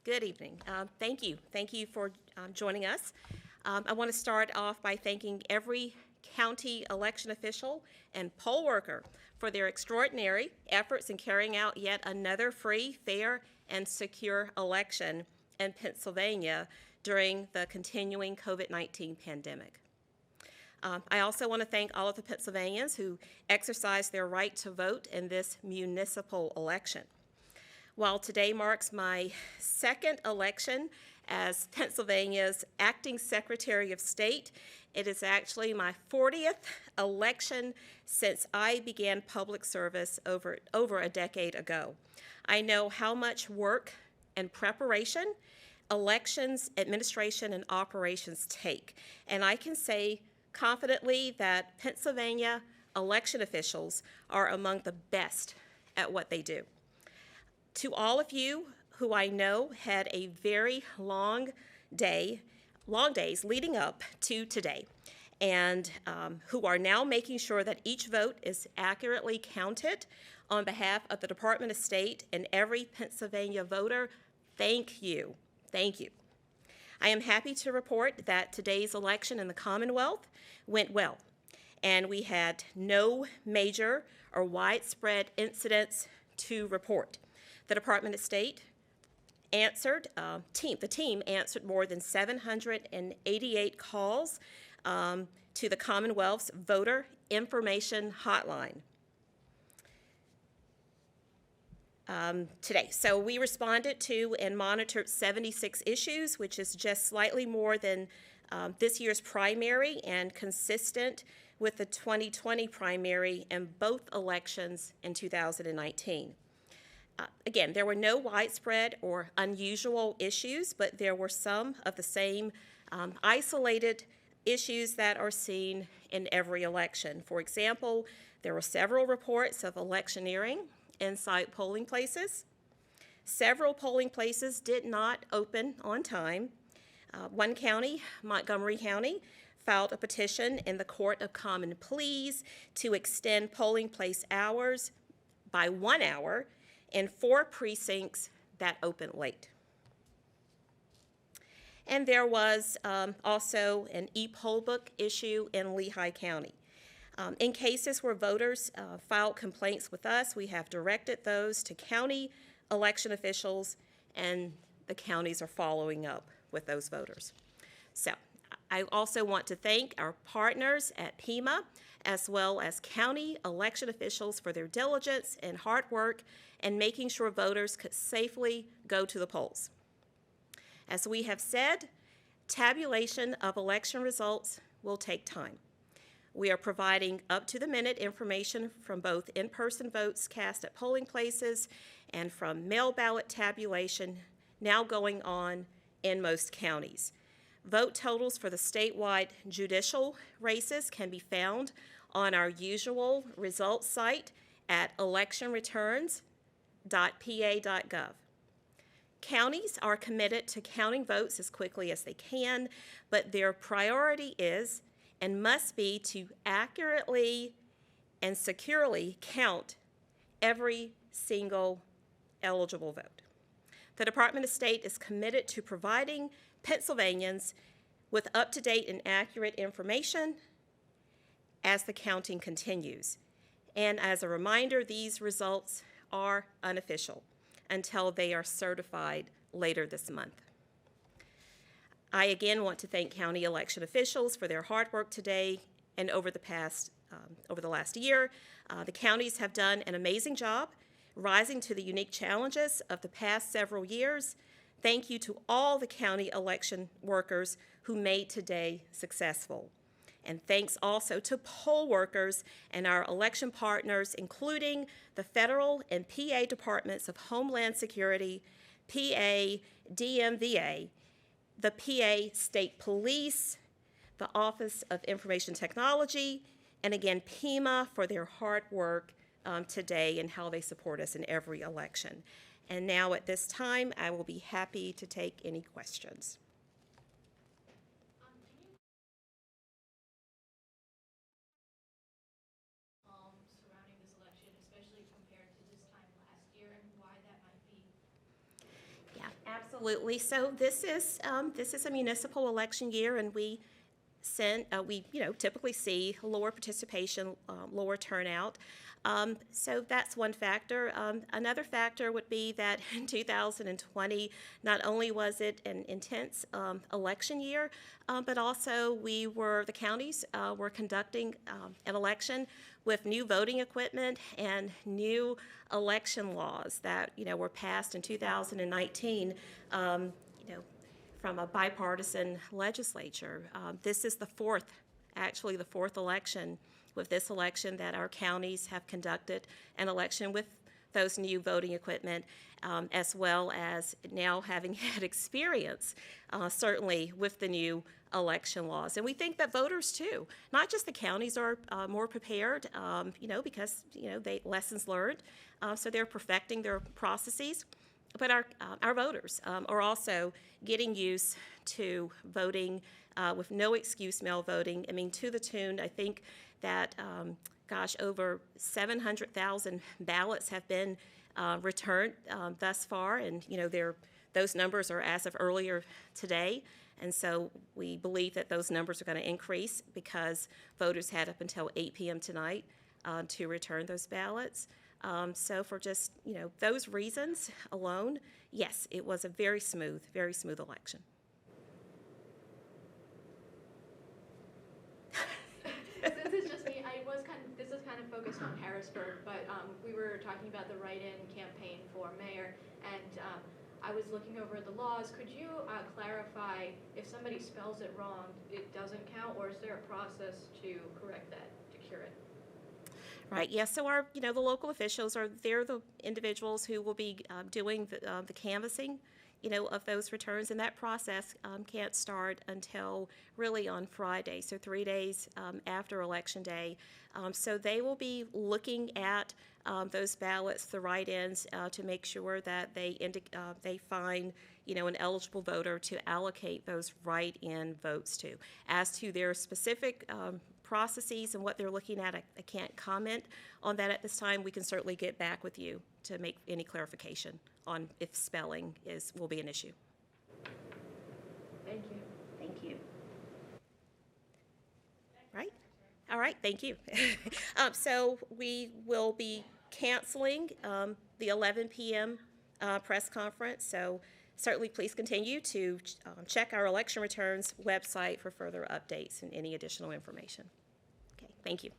Good evening. Thank you. Thank you for joining us. I want to start off by thanking every county election official and poll worker for their extraordinary efforts in carrying out yet another free, fair, and secure election in Pennsylvania during the continuing COVID-19 pandemic. I also want to thank all of the Pennsylvanians who exercised their right to vote in this municipal election. While today marks my second election as Pennsylvania's acting Secretary of State, it is actually my 40th election since I began public service over a decade ago. I know how much work and preparation elections, administration, and operations take, and I can say confidently that Pennsylvania election officials are among the best at what they do. To all of you who I know had a very long days leading up to today, and who are now making sure that each vote is accurately counted on behalf of the Department of State and every Pennsylvania voter, thank you. Thank you. I am happy to report that today's election in the Commonwealth went well, and we had no major or widespread incidents to report. The Department of State answered, the team answered more than 788 calls to the Commonwealth's voter information hotline today. So we responded to and monitored 76 issues, which is just slightly more than this year's primary and consistent with the 2020 primary and both elections in 2019. Again, there were no widespread or unusual issues, but there were some of the same isolated issues that are seen in every election. For example, there were several reports of electioneering inside polling places. Several polling places did not open on time. One county, Montgomery County, filed a petition in the Court of Common Pleas to extend polling place hours by 1 hour in 4 precincts that opened late. And there was also an e-poll book issue in Lehigh County. In cases where voters filed complaints with us, we have directed those to county election officials, and the counties are following up with those voters. So I also want to thank our partners at PEMA, as well as county election officials for their diligence and hard work in making sure voters could safely go to the polls. As we have said, tabulation of election results will take time. We are providing up-to-the-minute information from both in-person votes cast at polling places and from mail ballot tabulation now going on in most counties. Vote totals for the statewide judicial races can be found on our usual results site at electionreturns.pa.gov. Counties are committed to counting votes as quickly as they can, but their priority is and must be to accurately and securely count every single eligible vote. The Department of State is committed to providing Pennsylvanians with up-to-date and accurate information as the counting continues. And as a reminder, these results are unofficial until they are certified later this month. I again want to thank county election officials for their hard work today and over the last year. The counties have done an amazing job rising to the unique challenges of the past several years. Thank you to all the county election workers who made today successful. And thanks also to poll workers and our election partners, including the federal and PA Departments of Homeland Security, PA, DMVA, the PA State Police, the Office of Information Technology, and again, PEMA for their hard work today and how they support us in every election. And now at this time, I will be happy to take any questions. Surrounding this election, especially compared to this time last year, and why that might be? Yeah, absolutely. Absolutely. So this is a municipal election year, and we typically see lower participation, lower turnout. So that's one factor. Another factor would be that in 2020, not only was it an intense election year, but also the counties were conducting an election with new voting equipment and new election laws that were passed in 2019. From a bipartisan legislature. This is the fourth election with this election that our counties have conducted an election with those new voting equipment, as well as now having had experience, certainly with the new election laws. And we think that voters too, not just the counties are more prepared, because, they lessons learned, so they're perfecting their processes. But our voters are also getting used to voting with no excuse mail voting. I mean, to the tune, I think that, over 700,000 ballots have been returned thus far, and those numbers are as of earlier today. And so we believe that those numbers are going to increase because voters had up until 8 p.m. tonight to return those ballots. So for just, those reasons alone, yes, it was a very smooth election. Since it's just me, this is kind of focused on Harrisburg, but we were talking about the write-in campaign for mayor, and I was looking over the laws. Could you clarify if somebody spells it wrong, it doesn't count, or is there a process to correct that, to cure it? Right. Yes. So the local officials they're the individuals who will be doing the canvassing, of those returns, and that process can't start until really on Friday, so 3 days after Election Day. So they will be looking at those ballots, the write-ins, to make sure that they find an eligible voter to allocate those write-in votes to. As to their specific processes and what they're looking at, I can't comment on that at this time. We can certainly get back with you to make any clarification on if spelling will be an issue. Thank you. Thank you. Right? All right, thank you. So we will be canceling the 11 p.m. Press conference. So certainly please continue to check our election returns website for further updates and any additional information. Okay, thank you.